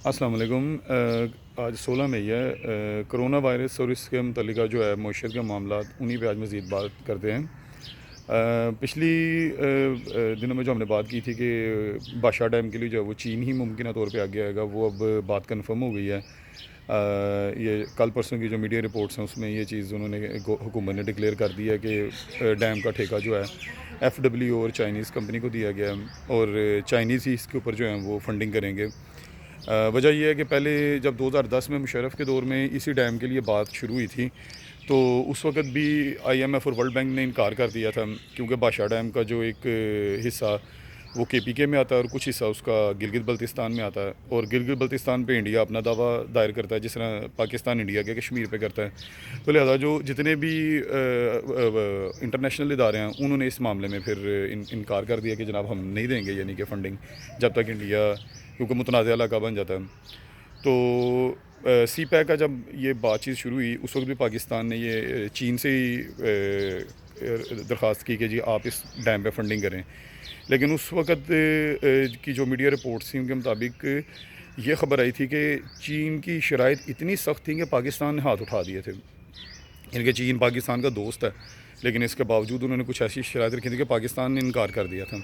अस्सलाम वालेकुम। आज 16 मई है। कोरोना वायरस और इसके मुतल्लिका जो है मईशत के मामला, उन्हीं पे आज मज़ीद बात करते हैं। पिछली दिनों में जो हमने बात की थी कि बाशा डैम के लिए जो है वो चीन ही मुमकिन तौर पे आगे आएगा, वो अब बात कन्फर्म हो गई है। ये कल परसों की जो मीडिया रिपोर्ट्स हैं उसमें ये चीज़ उन्होंने हुकूमत ने डिक्लेयर कर दी है कि डैम का ठेका जो है FW और चाइनीज़ कंपनी को दिया गया है और चाइनीज़ ही इसके ऊपर जो है वो फंडिंग करेंगे। वजह यह है कि पहले जब 2010 में मुशर्रफ के दौर में इसी डैम के लिए बात शुरू हुई थी, तो उस वक़्त भी IMF और वर्ल्ड बैंक ने इनकार कर दिया था, क्योंकि बाशा डैम का जो एक हिस्सा वो KPK में आता है और कुछ हिस्सा उसका गिलगित बल्तिस्तान में आता है, और गिलगित बल्तिस्तान पे इंडिया अपना दावा दायर करता है जिस तरह पाकिस्तान इंडिया के कश्मीर पे करता है। तो लिहाजा जो जितने भी इंटरनेशनल इदारे हैं उन्होंने इस मामले में फिर इनकार कर दिया कि जनाब हम नहीं देंगे, यानी कि फ़ंडिंग, जब तक इंडिया, क्योंकि मुतनाज़ इलाका बन जाता है। तो CPEC का जब ये बातचीत शुरू हुई उस वक्त भी पाकिस्तान ने ये चीन से ही दरख्वास्त की कि जी आप इस डैम पे फंडिंग करें, लेकिन उस वक्त की जो मीडिया रिपोर्ट्स थी उनके मुताबिक ये ख़बर आई थी कि चीन की शराइत इतनी सख्त थी कि पाकिस्तान ने हाथ उठा दिए थे। यानी कि चीन पाकिस्तान का दोस्त है, लेकिन इसके बावजूद उन्होंने कुछ ऐसी शराइत रखी थी कि पाकिस्तान ने इनकार कर दिया था,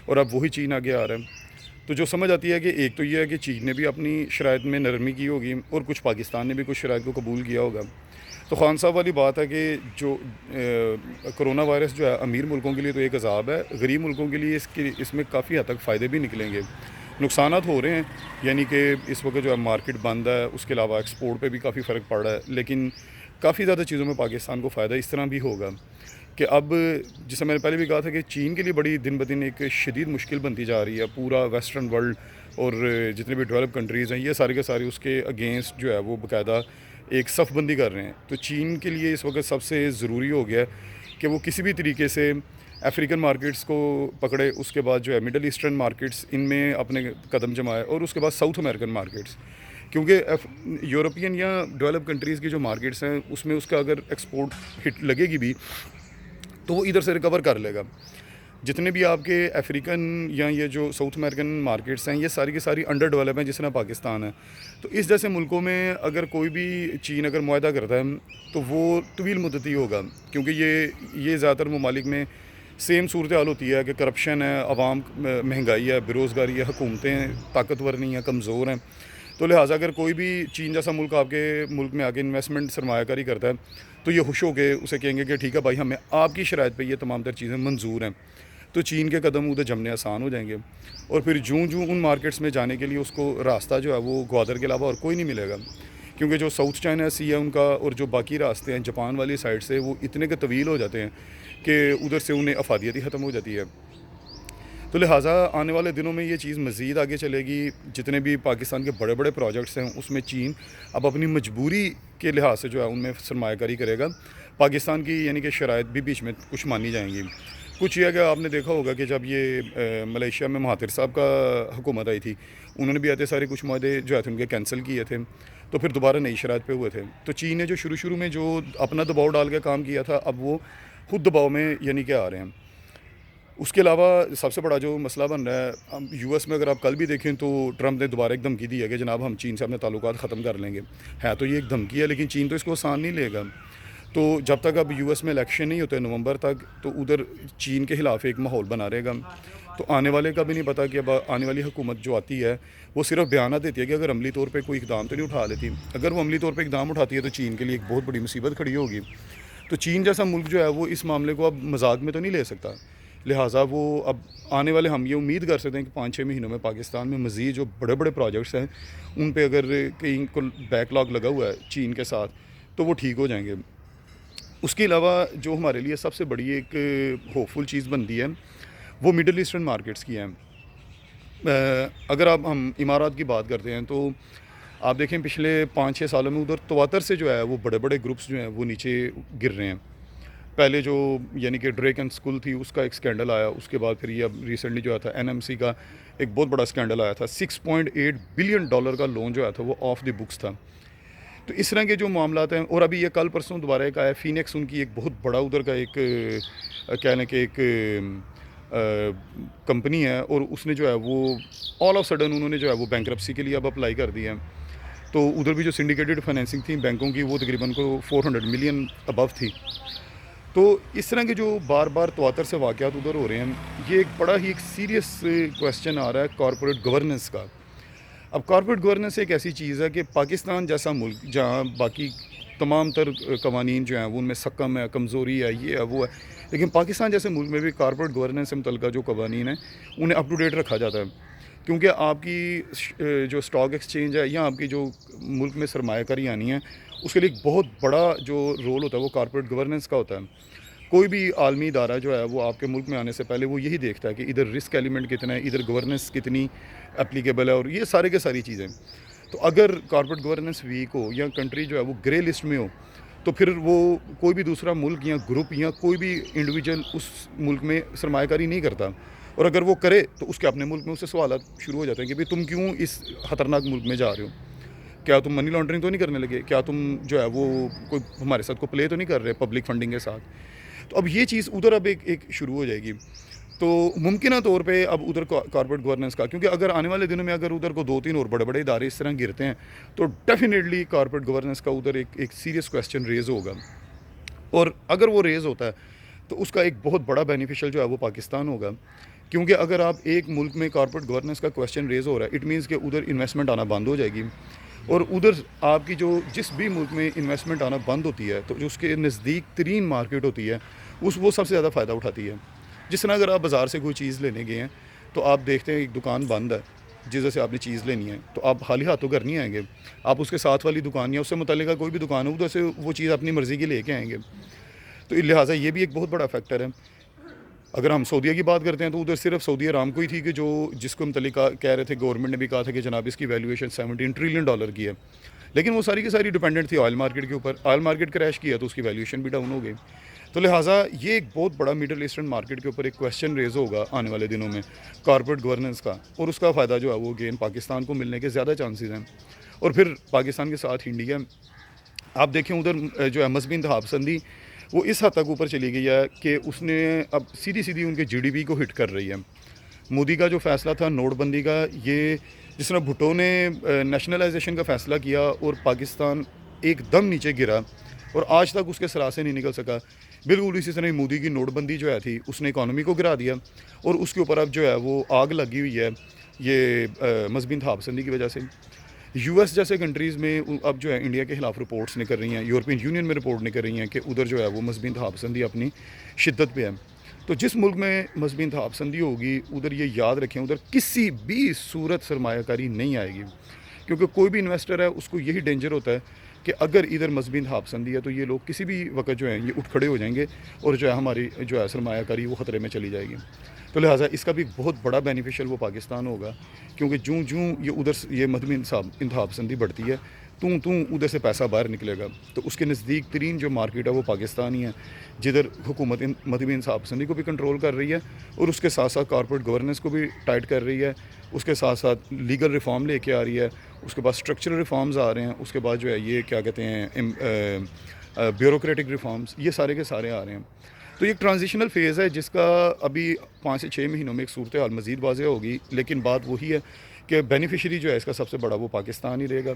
और अब वही चीन आगे आ रहा है। तो जो समझ आती है कि एक तो ये है कि चीन ने भी अपनी शराइत में नरमी की होगी और कुछ पाकिस्तान ने भी कुछ शराइत को कबूल किया होगा। तो खान साहब वाली बात है कि जो कोरोना वायरस जो है अमीर मुल्कों के लिए तो एक अजाब है, गरीब मुल्कों के लिए इसमें काफ़ी हद तक फ़ायदे भी निकलेंगे। नुकसानात हो रहे हैं, यानी कि इस वक्त जो है मार्केट बंद है, उसके अलावा एक्सपोर्ट पे भी काफ़ी फ़र्क पड़ रहा है, लेकिन काफ़ी ज़्यादा चीज़ों में पाकिस्तान को फ़ायदा इस तरह भी होगा कि अब, जैसे मैंने पहले भी कहा था कि चीन के लिए बड़ी दिन ब दिन एक शदीद मुश्किल बनती जा रही है। पूरा वेस्टर्न वर्ल्ड और जितने भी डेवलप कंट्रीज़ हैं ये सारे के सारे उसके अगेंस्ट जो है वो बाकायदा एक सफ़बंदी कर रहे हैं। तो चीन के लिए इस वक्त सबसे ज़रूरी हो गया है कि वो किसी भी तरीके से अफ्रीकन मार्केट्स को पकड़े, उसके बाद जो है मिडल ईस्टर्न मार्केट्स इनमें अपने कदम जमाए, और उसके बाद साउथ अमेरिकन मार्केट्स, क्योंकि यूरोपियन या डेवलप कंट्रीज़ की जो मार्केट्स हैं उसमें उसका अगर एक्सपोर्ट हिट लगेगी भी तो वो इधर से रिकवर कर लेगा। जितने भी आपके अफ्रीकन या ये जो साउथ अमेरिकन मार्केट्स हैं ये सारी की सारी अंडर डेवलप हैं, जिस तरह पाकिस्तान है। तो इस जैसे मुल्कों में अगर कोई भी चीन अगर मुआहदा करता है तो वो तवील मुद्दती होगा, क्योंकि ये ज़्यादातर ममालिक में सेम सूरत हाल होती है कि करप्शन है, अवाम महंगाई है, बेरोज़गारी है, हुकूमतें ताकतवर नहीं हैं, कमज़ोर हैं। तो लिहाजा अगर कोई भी चीन जैसा मुल्क आपके मुल्क में आके इन्वेस्टमेंट सरमायाकारी करता है तो ये खुश हो के उसे कहेंगे कि ठीक है भाई, हमें आपकी शराइत पे ये तमाम तर चीज़ें मंजूर हैं। तो चीन के कदम उधर जमने आसान हो जाएंगे, और फिर जूँ जूँ उन मार्केट्स में जाने के लिए उसको रास्ता जो है वो ग्वादर के अलावा और कोई नहीं मिलेगा, क्योंकि जो साउथ चाइना सी है उनका और जो बाकी रास्ते हैं जापान वाली साइड से वो इतने के तवील हो जाते हैं कि उधर से उन्हें अफादियत ही ख़त्म हो जाती है। तो लिहाजा आने वाले दिनों में ये चीज़ मज़ीद आगे चलेगी। जितने भी पाकिस्तान के बड़े बड़े प्रोजेक्ट्स हैं उसमें चीन अब अपनी मजबूरी के लिहाज से जो है उनमें सरमायाकारी करेगा। पाकिस्तान की यानी कि शराइत भी बीच में कुछ मानी जाएंगी। कुछ ये कि आपने देखा होगा कि जब ये मलेशिया में महातिर साहब का हुकूमत आई थी, उन्होंने भी ऐसे सारे कुछ माहदे जो है थे उनके कैंसिल किए थे, तो फिर दोबारा नई शराइत पे हुए थे। तो चीन ने जो शुरू में जो अपना दबाव डाल के काम किया था, अब वो खुद दबाव में यानी कि आ रहे हैं। उसके अलावा सबसे बड़ा जो मसला बन रहा है, अब US में अगर आप कल भी देखें तो ट्रंप ने दोबारा एक धमकी दी है कि जनाब हम चीन से अपने ताल्लुकात ख़त्म कर लेंगे। है तो ये एक धमकी है, लेकिन चीन तो इसको आसान नहीं लेगा। तो जब तक अब US में इलेक्शन नहीं होते नवंबर तक, तो उधर चीन के ख़िलाफ़ एक माहौल बना रहेगा। तो आने वाले का भी नहीं पता कि अब आने वाली हुकूमत जो आती है वो सिर्फ बयान देती है कि अगर अमली तौर पर कोई इकदाम तो नहीं उठा लेती। अगर वो अमली तौर पर इकदाम उठाती है तो चीन के लिए एक बहुत बड़ी मुसीबत खड़ी होगी। तो चीन जैसा मुल्क जो है वो इस मामले को अब मजाक में तो नहीं ले सकता। लिहाजा वो अब आने वाले, हम ये उम्मीद कर सकते हैं कि 5-6 महीनों में पाकिस्तान में मज़ीद जो बड़े बड़े प्रोजेक्ट्स हैं उन पे अगर कहीं को बैकलॉग लगा हुआ है चीन के साथ, तो वो ठीक हो जाएंगे। उसके अलावा जो हमारे लिए सबसे बड़ी एक होपफुल चीज़ बनती है वो मिडल ईस्टर्न मार्केट्स की हैं। अगर आप हम इमारात की बात करते हैं तो आप देखें पिछले 5-6 सालों में उधर तवातर से जो है वो बड़े बड़े ग्रुप्स जो हैं वो नीचे गिर रहे हैं। पहले जो यानी कि ड्रेक एंड स्कूल थी उसका एक स्कैंडल आया, उसके बाद फिर ये अब रिसेंटली जो आया था NMC का एक बहुत बड़ा स्कैंडल आया था। $6.8 बिलियन का लोन जो आया था वो ऑफ द बुक्स था। तो इस तरह के जो मामलात हैं, और अभी ये कल परसों दोबारा एक आया, फिनिक्स उनकी एक बहुत बड़ा उधर का एक कह लें कि एक कंपनी है और उसने जो है वो ऑल ऑफ सडन उन्होंने जो है वो बैंक्रप्सी के लिए अब अप्लाई कर दिया है। तो उधर भी जो सिंडिकेटेड फाइनेंसिंग थी बैंकों की वो तकरीबन को 400 मिलियन अबव थी। तो इस तरह के जो बार बार तवातर से वाक़यात उधर हो रहे हैं, ये एक बड़ा ही एक सीरियस क्वेश्चन आ रहा है कॉरपोरेट गवर्नेंस का। अब कॉरपोरेट गवर्नेंस एक ऐसी चीज़ है कि पाकिस्तान जैसा मुल्क जहाँ बाकी तमाम तर कवानीन जो हैं वो उनमें सकम है, कमज़ोरी है, ये है, वो है, लेकिन पाकिस्तान जैसे मुल्क में भी कॉरपोरेट गवर्नेंस से मुतल्लिक़ जो कवानीन हैं उन्हें अप टू डेट रखा जाता है। क्योंकि आपकी जो स्टॉक एक्सचेंज है या आपकी जो मुल्क में सरमायाकारी आनी है, उसके लिए एक बहुत बड़ा जो रोल होता है वो कॉरपोरेट गवर्नेंस का होता है। कोई भी आलमी इदारा जो है वो आपके मुल्क में आने से पहले वो यही देखता है कि इधर रिस्क एलिमेंट कितना है, इधर गवर्नेंस कितनी एप्लीकेबल है, और ये सारे के सारी चीज़ें। तो अगर कॉरपोरेट गवर्नेंस वीक हो या कंट्री जो है वो ग्रे लिस्ट में हो, तो फिर वो कोई भी दूसरा मुल्क या ग्रुप या कोई भी इंडिविजुअल उस मुल्क में सरमायाकारी नहीं करता। और अगर वो करे तो उसके अपने मुल्क में उससे सवाल शुरू हो जाते हैं कि भाई तुम क्यों इस ख़तरनाक मुल्क में जा रहे हो, क्या तुम मनी लॉन्ड्रिंग तो नहीं करने लगे, क्या तुम जो है वो कोई हमारे साथ को प्ले तो नहीं कर रहे पब्लिक फंडिंग के साथ। तो अब ये चीज़ उधर अब एक शुरू हो जाएगी। तो मुमकिन तौर पे अब उधर कॉर्पोरेट गवर्नेंस का, क्योंकि अगर आने वाले दिनों में अगर उधर को 2-3 और बड़े बड़े इदारे इस तरह गिरते हैं तो डेफिनेटली कॉर्पोरेट गवर्नेंस का उधर एक सीरियस क्वेश्चन रेज़ होगा। और अगर वो रेज़ होता है तो उसका एक बहुत बड़ा बेनिफिशियल जो है वो पाकिस्तान होगा। क्योंकि अगर आप एक मुल्क में कॉर्पोरेट गवर्नेंस का क्वेश्चन रेज़ हो रहा है, इट मीन्स कि उधर इन्वेस्टमेंट आना बंद हो जाएगी। और उधर आपकी जो जिस भी मुल्क में इन्वेस्टमेंट आना बंद होती है तो जो उसके नज़दीक तरीन मार्केट होती है वो सबसे ज़्यादा फ़ायदा उठाती है। जिस तरह अगर आप बाज़ार से कोई चीज़ लेने गए हैं तो आप देखते हैं एक दुकान बंद है जिस से आपने चीज़ लेनी है, तो आप खाली हाथों घर नहीं आएंगे, आप उसके साथ वाली दुकान या उससे मुतल्लिका कोई भी दुकान हो उधर से वो चीज़ अपनी मर्ज़ी की लेके आएंगे। तो लिहाजा ये भी एक बहुत बड़ा फैक्टर है। अगर हम सऊदीया की बात करते हैं तो उधर सिर्फ सऊदी अरामको ही थी कि जो जिसको मुतल्लिक कह रहे थे, गवर्नमेंट ने भी कहा था कि जनाब इसकी वैल्यूएशन $17 ट्रिलियन की है, लेकिन वो सारी की सारी डिपेंडेंट थी ऑयल मार्केट के ऊपर। ऑयल मार्केट क्रैश किया तो उसकी वैल्यूएशन भी डाउन हो गई। तो लिहाजा ये एक बहुत बड़ा मिडल ईस्टर्न मार्केट के ऊपर एक क्वेश्चन रेज होगा आने वाले दिनों में कॉर्पोरेट गवर्नेंस का, और उसका फ़ायदा जो है वो गेन पाकिस्तान को मिलने के ज़्यादा चांसेस हैं। और फिर पाकिस्तान के साथ इंडिया, आप देखें उधर जो है मजहबी इंतहा पसंदी वो इस हद तक ऊपर चली गई है कि उसने अब सीधी सीधी उनके जीडीपी को हिट कर रही है। मोदी का जो फ़ैसला था नोटबंदी का, ये जिस तरह भुट्टो ने नेशनलाइजेशन का फ़ैसला किया और पाकिस्तान एकदम नीचे गिरा और आज तक उसके सरा से नहीं निकल सका, बिल्कुल इसी तरह मोदी की नोटबंदी जो है थी उसने इकॉनमी को गिरा दिया और उसके ऊपर अब जो है वो आग लगी हुई है ये मजहबी इंतहा पसंदी की वजह से। यूएस जैसे कंट्रीज़ में अब जो है इंडिया के ख़िलाफ़ रिपोर्ट्स निकल रही हैं, यूरोपियन यूनियन में रिपोर्ट निकल रही हैं कि उधर जो है वो मजहबी इंतहा पसंदी अपनी शिद्दत पे है। तो जिस मुल्क में मजहबी इंतहा पसंदी होगी उधर ये याद रखें उधर किसी भी सूरत सरमायाकारी नहीं आएगी, क्योंकि कोई भी इन्वेस्टर है उसको यही डेंजर होता है कि अगर इधर मजहबी इंतहा पसंदी है तो ये लोग किसी भी वक्त जो है ये उठ खड़े हो जाएंगे और जो है हमारी जो है सरमायाकारी वो ख़तरे में चली जाएगी। तो लिहाजा इसका भी बहुत बड़ा बेनिफिशियल वो पाकिस्तान होगा, क्योंकि जूँ जूँ ये उधर ये मजहबी इंतहा पसंदी बढ़ती है तू उधर से पैसा बाहर निकलेगा। तो उसके नज़दीक तरीन जो मार्केट है वो पाकिस्तान ही है, जिधर हुकूमत मजहबी इंतहा पसंदी को भी कंट्रोल कर रही है और उसके साथ साथ कॉर्पोरेट गवर्नेंस को भी टाइट कर रही है, उसके साथ साथ लीगल रिफॉर्म लेके आ रही है, उसके बाद स्ट्रक्चरल रिफॉर्म्स आ रहे हैं, उसके बाद जो है ये क्या कहते हैं ब्यूरोक्रेटिक रिफॉर्म्स, ये सारे के सारे आ रहे हैं। तो ये एक ट्रांजिशनल फेज़ है जिसका अभी 5 से 6 महीनों में एक सूरत हाल मज़ीद वाज़ेह होगी, लेकिन बात वही है कि बेनिफिशरी जो है इसका सबसे बड़ा वो पाकिस्तान ही रहेगा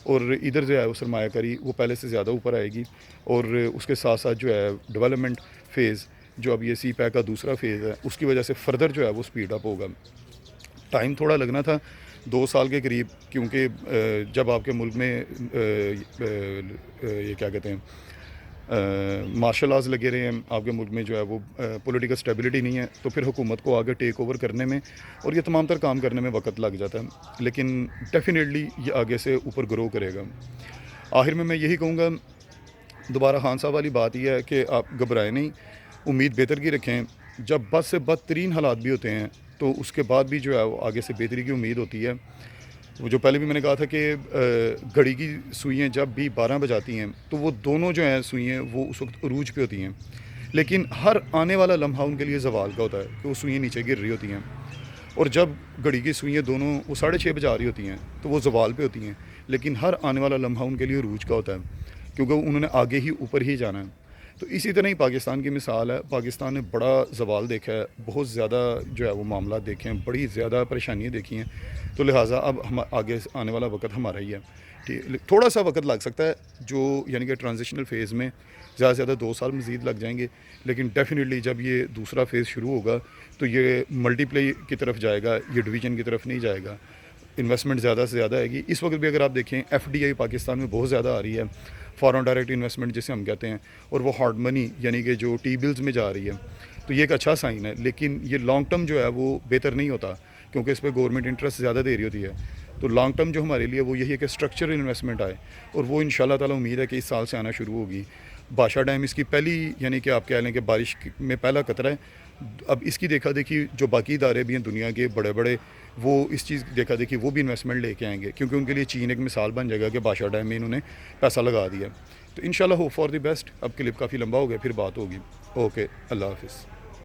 और इधर जो है वो सरमायाकारी वो पहले से ज़्यादा ऊपर आएगी। और उसके साथ साथ जो है डेवलपमेंट फ़ेज़ जो अब ये सी पैक का दूसरा फेज़ है उसकी वजह से फ़र्दर जो है वो स्पीड अप होगा। टाइम थोड़ा लगना था 2 साल के करीब, क्योंकि जब आपके मुल्क में ये क्या कहते हैं मार्शल लॉज लगे रहे हैं, आपके मुल्क में जो है वो पॉलिटिकल स्टेबिलिटी नहीं है, तो फिर हुकूमत को आगे टेक ओवर करने में और ये तमाम तर काम करने में वक्त लग जाता है, लेकिन डेफिनेटली ये आगे से ऊपर ग्रो करेगा। आखिर में मैं यही कहूँगा, दोबारा खान साहब वाली बात यह है कि आप घबराएं नहीं, उम्मीद बेहतर की रखें। जब बद से बदतरीन हालात भी होते हैं तो उसके बाद भी जो है वो आगे से बेहतरी की उम्मीद होती है। वो जो पहले भी मैंने कहा था कि घड़ी की सुइयाँ जब भी 12 बजाती हैं तो वो दोनों जो हैं सुइयाँ वो उस वक्त अरूज पे होती हैं, लेकिन हर आने वाला लम्हा उनके लिए ज़वाल का होता है कि वो सुइयाँ नीचे गिर रही होती हैं। और जब घड़ी की सुइयाँ दोनों वो 6:30 बजा रही होती हैं तो वो ज़वाल पे होती हैं, लेकिन हर आने वाला लम्हा उनके लिए अरूज का होता है, क्योंकि उन्होंने आगे ही ऊपर ही जाना है। तो इसी तरह ही पाकिस्तान की मिसाल है। पाकिस्तान ने बड़ा ज़वाल देखा है, बहुत ज़्यादा जो है वो मामला देखे हैं, बड़ी ज़्यादा परेशानियाँ देखी हैं। तो लिहाजा अब हम आगे आने वाला वक्त हमारा ही है। ठीक, थोड़ा सा वक्त लग सकता है, जो यानी कि ट्रांजिशनल फ़ेज़ में ज़्यादा से ज़्यादा 2 साल मज़ीद लग जाएंगे, लेकिन डेफिनेटली जब ये दूसरा फ़ेज़ शुरू होगा तो ये मल्टीप्लाई की तरफ जाएगा, ये डिवीज़न की तरफ नहीं जाएगा। इन्वेस्टमेंट ज़्यादा से ज़्यादा आएगी। इस वक्त भी अगर आप देखें FDI पाकिस्तान में बहुत ज़्यादा आ रही है, फॉरेन डायरेक्ट इन्वेस्टमेंट जिसे हम कहते हैं, और वो हार्ड मनी यानी कि जो टी बिल्स में जा रही है, तो ये एक अच्छा साइन है। लेकिन ये लॉन्ग टर्म जो है वो बेहतर नहीं होता, क्योंकि इस पर गवर्नमेंट इंटरेस्ट ज़्यादा दे रही होती है। तो लॉन्ग टर्म जो हमारे लिए वो यही है कि स्ट्रक्चरल इन्वेस्टमेंट आए, और वो इंशाल्लाह ताला उम्मीद है कि इस साल से आना शुरू होगी। बादशाह डैम इसकी पहली यानी कि आप कह लें कि बारिश में पहला कतरा है। अब इसकी देखा देखी जो बाकी इदारे भी हैं दुनिया के बड़े बड़े, वो इस चीज़ की देखा देखी वो भी इन्वेस्टमेंट लेके आएंगे, क्योंकि उनके लिए चीन एक मिसाल बन जाएगा कि बादशाह डैम में इन्होंने पैसा लगा दिया। तो इंशाल्लाह होप फॉर द बेस्ट। अब क्लिप काफ़ी लंबा हो गया, फिर बात होगी। ओके, अल्लाह हाफिज़।